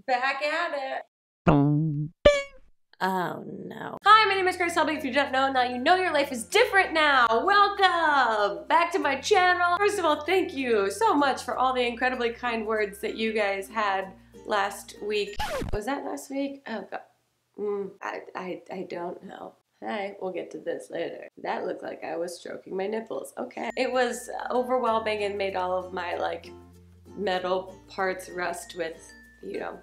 Back at it. Oh no. Hi, my name is Helbig. If you don't know, now you know your life is different now. Welcome back to my channel. First of all, thank you so much for all the incredibly kind words that you guys had last week. Was that last week? Oh god. I don't know. Hi, we'll get to this later. That looked like I was stroking my nipples. Okay. It was overwhelming and made all of my like metal parts rust with, you know,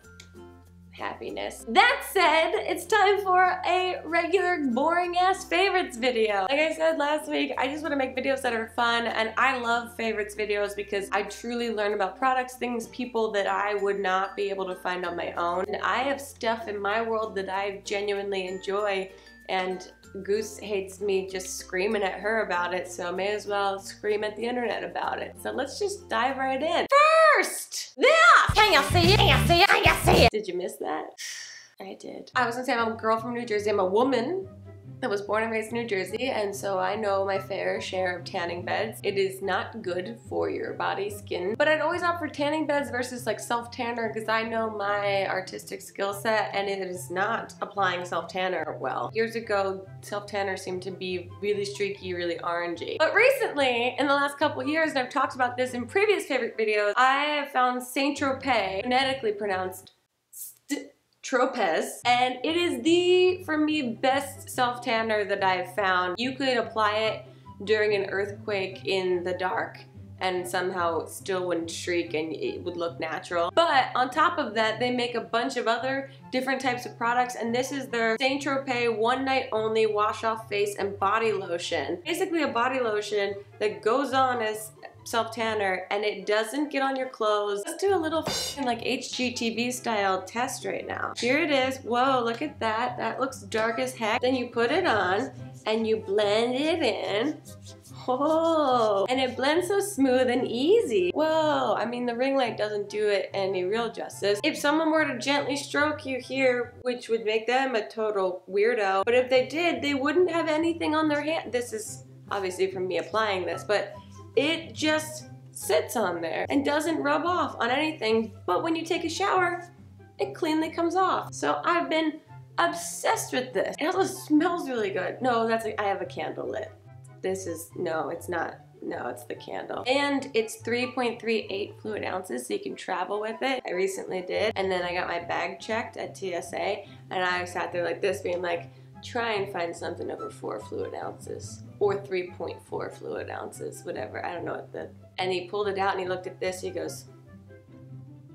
happiness. That said, it's time for a regular boring ass favorites video. Like I said last week, I just want to make videos that are fun, and I love favorites videos because I truly learn about products, things, people that I would not be able to find on my own. And I have stuff in my world that I genuinely enjoy, and Goose hates me just screaming at her about it, so may as well scream at the internet about it. So let's just dive right in. First, this! Can you see it? Can you see it? Can you see it? Did you miss that? I did. I was gonna say I'm a girl from New Jersey. I'm a woman that was born and raised in New Jersey, and so I know my fair share of tanning beds. It is not good for your body, skin, but I'd always opt for tanning beds versus like self-tanner because I know my artistic skill set and it is not applying self-tanner well. Years ago, self-tanner seemed to be really streaky, really orangey. But recently, in the last couple years, and I've talked about this in previous favorite videos, I have found Saint-Tropez, phonetically pronounced Tropez, and it is the, for me, best self-tanner that I've found. You could apply it during an earthquake in the dark and somehow still wouldn't shriek and it would look natural. But on top of that, they make a bunch of other different types of products, and this is their Saint-Tropez one night only wash off face and body lotion. Basically a body lotion that goes on as self-tanner and it doesn't get on your clothes. Let's do a little like HGTV style test right now. Here it is. Whoa, look at that. That looks dark as heck. Then you put it on and you blend it in. Oh, and it blends so smooth and easy. Whoa, I mean the ring light doesn't do it any real justice. If someone were to gently stroke you here, which would make them a total weirdo, but if they did, they wouldn't have anything on their hand. This is obviously from me applying this, but it just sits on there and doesn't rub off on anything, but when you take a shower, it cleanly comes off. So I've been obsessed with this. It also smells really good. No, that's I have a candle lit. This is, no, it's not. No, it's the candle. And it's 3.38 fluid ounces, so you can travel with it. I recently did, and then I got my bag checked at TSA, and I sat there like this being like, try and find something over 4 fluid ounces. Or 3.4 fluid ounces, whatever. I don't know what the... And he pulled it out and he looked at this, he goes,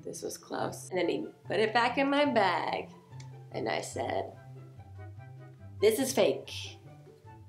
this was close. And then he put it back in my bag. And I said, this is fake.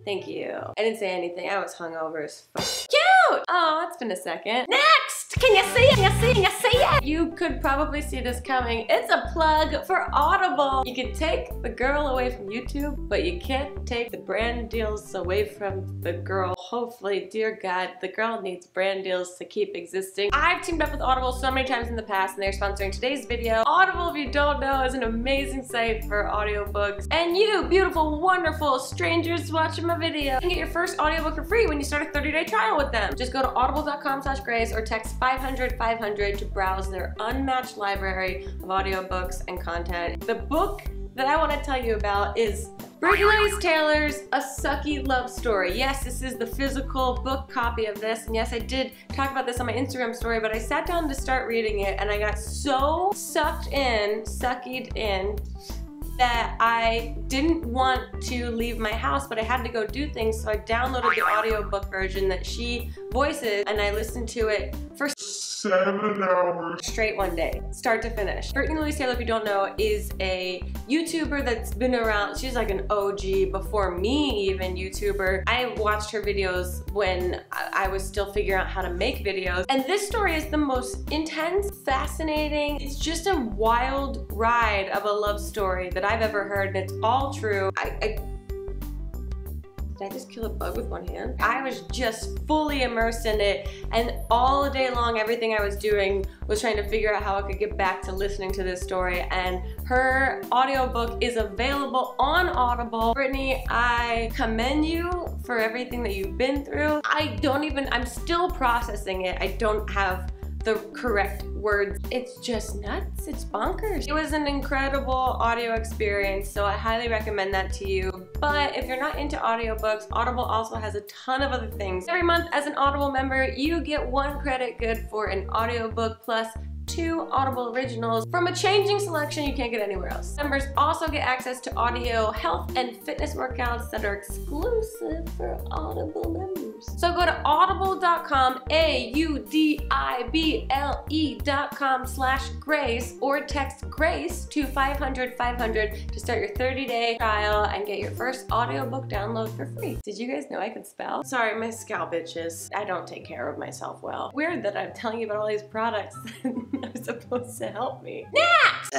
Thank you. I didn't say anything, I was hungover as fuck. Cute! Oh, it's been a second. Next! Can you see it? Can you see it? Can you see it? You could probably see this coming. It's a plug for Audible. You can take the girl away from YouTube, but you can't take the brand deals away from the girl. Hopefully, dear God, the girl needs brand deals to keep existing. I've teamed up with Audible so many times in the past, and they're sponsoring today's video. Audible, if you don't know, is an amazing site for audiobooks. And you, beautiful, wonderful strangers watching my video, you can get your first audiobook for free when you start a 30-day trial with them. Just go to audible.com/grace or text 500-500 to browse their unmatched library of audiobooks and content. The book that I want to tell you about is Brittani Taylor's A Sucky Love Story. Yes, this is the physical book copy of this, and yes, I did talk about this on my Instagram story, but I sat down to start reading it and I got so sucked in, that I didn't want to leave my house, but I had to go do things, so I downloaded the audiobook version that she voices, and I listened to it for 7 hours straight one day, start to finish. Brittani Taylor, if you don't know, is a YouTuber that's been around. She's like an OG before me even YouTuber. I watched her videos when I was still figuring out how to make videos, and this story is the most intense, fascinating, it's just a wild ride of a love story that I've ever heard, and it's all true. Did I just kill a bug with one hand? I was just fully immersed in it, and all day long everything I was doing was trying to figure out how I could get back to listening to this story, and her audiobook is available on Audible. Brittani, I commend you for everything that you've been through. I'm still processing it. I don't have the correct words. It's just nuts, it's bonkers. It was an incredible audio experience, so I highly recommend that to you. But if you're not into audiobooks, Audible also has a ton of other things. Every month as an Audible member, you get 1 credit good for an audiobook plus 2 Audible originals from a changing selection you can't get anywhere else. Members also get access to audio, health, and fitness workouts that are exclusive for Audible members. So go to audible.com, audible.com/grace, or text GRACE to 500-500 to start your 30-day trial and get your first audiobook download for free. Did you guys know I could spell? Sorry, my scalp itches. I don't take care of myself well. Weird that I'm telling you about all these products that are supposed to help me. Next!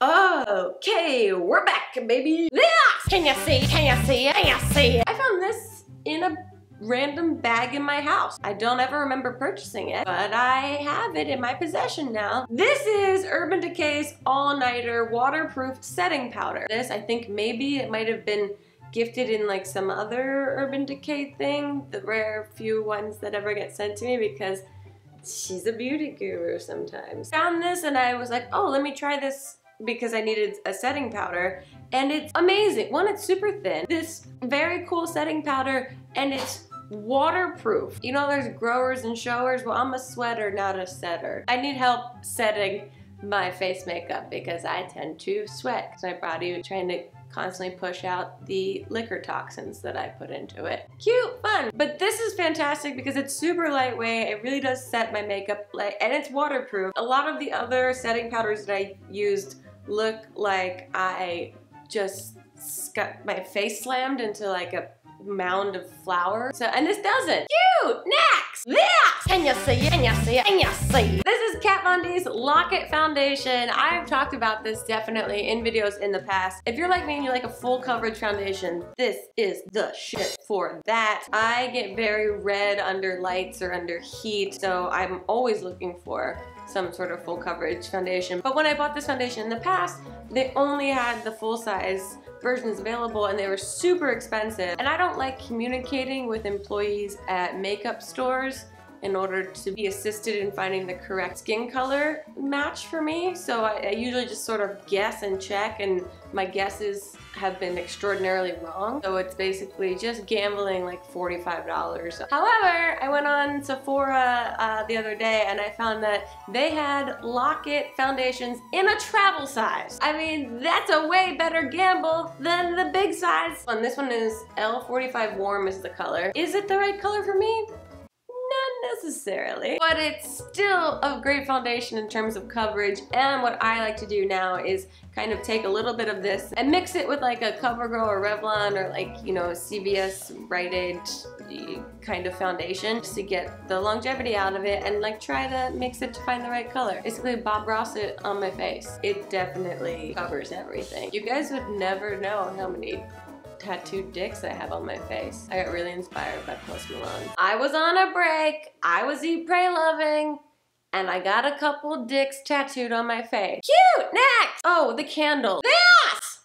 Okay, we're back, baby. Next! Can you see? Can you see? Can you see? I found this in a random bag in my house. I don't ever remember purchasing it, but I have it in my possession now. This is Urban Decay's All-Nighter Waterproof Setting Powder. This, I think maybe it might have been gifted in like some other Urban Decay thing, the rare few ones that ever get sent to me because she's a beauty guru sometimes. Found this and I was like, oh, let me try this because I needed a setting powder, and it's amazing. One, it's super thin. This very cool setting powder, and it's waterproof. You know, there's growers and showers. Well, I'm a sweater, not a setter. I need help setting my face makeup because I tend to sweat. My body trying to constantly push out the liquor toxins that I put into it. Cute, fun. But this is fantastic because it's super lightweight. It really does set my makeup light, and it's waterproof. A lot of the other setting powders that I used look like I just got my face slammed into like a mound of flour. So, and this doesn't. Cute! Next! This! Can you see it? Can you see it? Can you see it? This is Kat Von D's Lock It Foundation. I've talked about this definitely in videos in the past. If you're like me and you like a full coverage foundation, this is the shit for that. I get very red under lights or under heat, so I'm always looking for some sort of full coverage foundation. But when I bought this foundation in the past, they only had the full size versions available and they were super expensive. And I don't like communicating with employees at makeup stores in order to be assisted in finding the correct skin color match for me. So I usually just sort of guess and check, and my guesses have been extraordinarily wrong. So it's basically just gambling like $45. However, I went on Sephora the other day and I found that they had Lock It foundations in a travel size. I mean, that's a way better gamble than the big size. And this one is L45 Warm is the color. Is it the right color for me? Not necessarily, but it's still a great foundation in terms of coverage. And what I like to do now is kind of take a little bit of this and mix it with like a CoverGirl or Revlon or like, you know, CVS Rite Aid kind of foundation just to get the longevity out of it and like try to mix it to find the right color. Basically Bob Ross it on my face. It definitely covers everything. You guys would never know how many tattooed dicks I have on my face. I got really inspired by Post Malone. I was on a break, I was eat, pray, loving, and I got a couple dicks tattooed on my face. Cute! Next! Oh, the candle. This!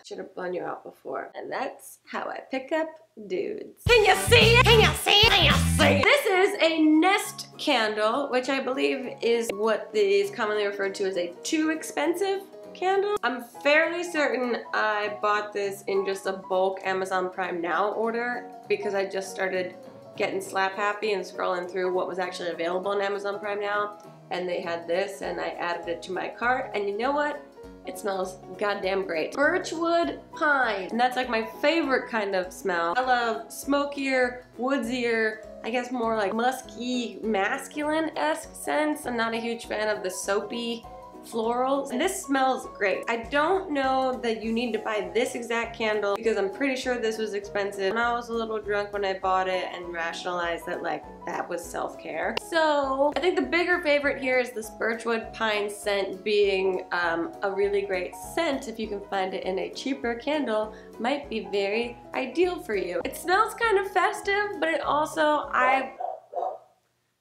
Should have blown you out before. And that's how I pick up dudes. Can you see it? Can you see it? Can you see it? This is a Nest candle, which I believe is what is commonly referred to as a too expensive candle. I'm fairly certain I bought this in just a bulk Amazon Prime Now order because I just started getting slap happy and scrolling through what was actually available on Amazon Prime Now, and they had this and I added it to my cart, and you know what? It smells goddamn great. Birchwood pine, and that's like my favorite kind of smell. I love smokier, woodsier, I guess more like musky, masculine-esque scents. I'm not a huge fan of the soapy florals, and this smells great. I don't know that you need to buy this exact candle because I'm pretty sure this was expensive, and I was a little drunk when I bought it and rationalized that like that was self-care. So I think the bigger favorite here is this Birchwood pine scent being a really great scent. If you can find it in a cheaper candle, might be very ideal for you. It smells kind of festive, but it also,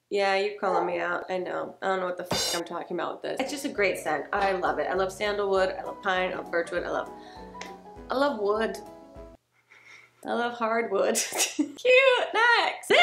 yeah, you're calling me out. I know. I don't know what the fuck I'm talking about with this. It's just a great scent. I love it. I love sandalwood. I love pine. I love birchwood. I love wood. I love hardwood. Cute. Next. This!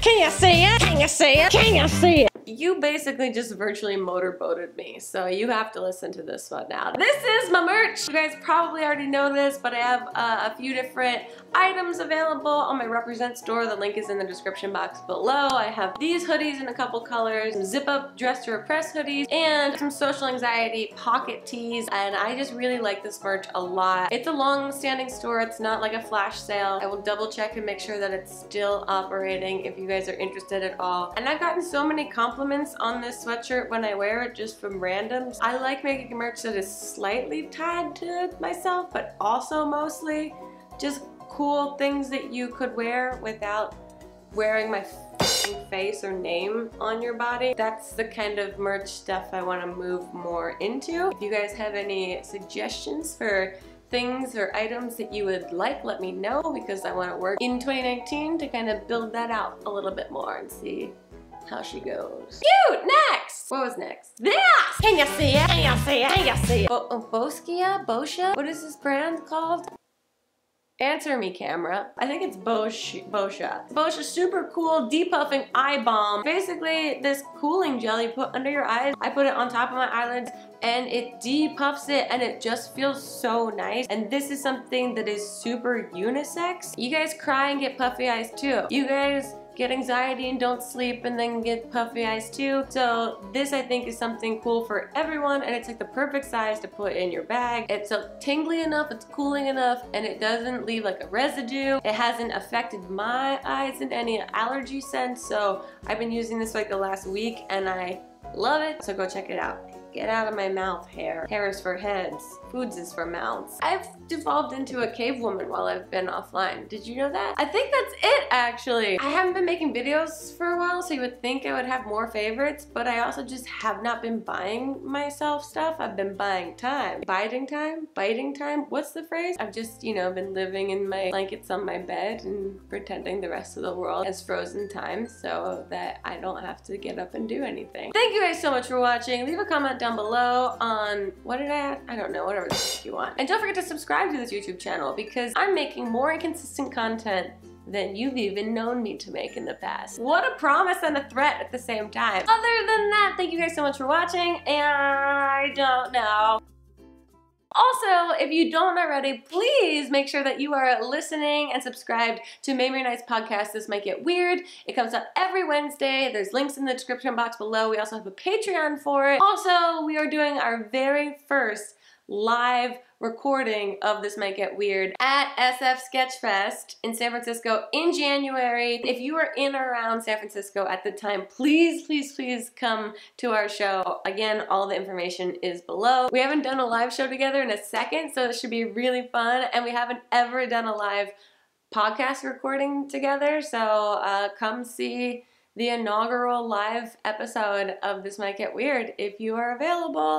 Can you see it? Can you see it? Can you see it? you basically just virtually motorboated me, so you have to listen to this one now. This is my merch. You guys probably already know this, but I have a few different items available on my Represent store. The link is in the description box below. I have these hoodies in a couple colors, some zip-up dress to repress hoodies, and some social anxiety pocket tees, and I just really like this merch a lot. It's a long-standing store. It's not like a flash sale. I will double check and make sure that it's still operating if you guys are interested at all. And I've gotten so many compliments on this sweatshirt when I wear it just from randoms. I like making merch that is slightly tied to myself, but also mostly just cool things that you could wear without wearing my face or name on your body. That's the kind of merch stuff I want to move more into. If you guys have any suggestions for things or items that you would like, let me know, because I want to work in 2019 to kind of build that out a little bit more and see how she goes. Cute! Next! What was next? This! Can you see it? Can you see it? Can you see it? Bozhe? What is this brand called? Answer me, camera. I think it's Bozhe. Bozhe super cool depuffing eye balm. Basically, this cooling gel you put under your eyes. I put it on top of my eyelids and it depuffs it and it just feels so nice. And this is something that is super unisex. You guys cry and get puffy eyes too. You guys get anxiety and don't sleep and then get puffy eyes too. So this, I think, is something cool for everyone, and it's like the perfect size to put in your bag. It's tingly enough, it's cooling enough, and it doesn't leave like a residue. It hasn't affected my eyes in any allergy sense, so I've been using this like the last week and I love it, so go check it out. Get out of my mouth, hair. Hair is for heads. Foods is for mouths. I've devolved into a cave woman while I've been offline. Did you know that? I think that's it, actually. I haven't been making videos for a while, so you would think I would have more favorites, but I also just have not been buying myself stuff. I've been buying time. Biding time? Biting time? What's the phrase? I've just, you know, been living in my blankets on my bed and pretending the rest of the world is frozen time so that I don't have to get up and do anything. Thank you guys so much for watching. Leave a comment down below on, what did I add? I don't know, whatever the heck you want. And don't forget to subscribe to this YouTube channel because I'm making more inconsistent content than you've even known me to make in the past. What a promise and a threat at the same time. Other than that, thank you guys so much for watching, and I don't know. Also, if you don't already, please make sure that you are listening and subscribed to Mamie and I's podcast, This Might Get Weird. It comes out every Wednesday. There's links in the description box below. We also have a Patreon for it. Also, we are doing our very first live recording of This Might Get Weird at SF Sketchfest in San Francisco in January. If you are in or around San Francisco at the time, please, please, please come to our show. Again, all the information is below. We haven't done a live show together in a second, so it should be really fun, and we haven't ever done a live podcast recording together, so come see the inaugural live episode of This Might Get Weird if you are available.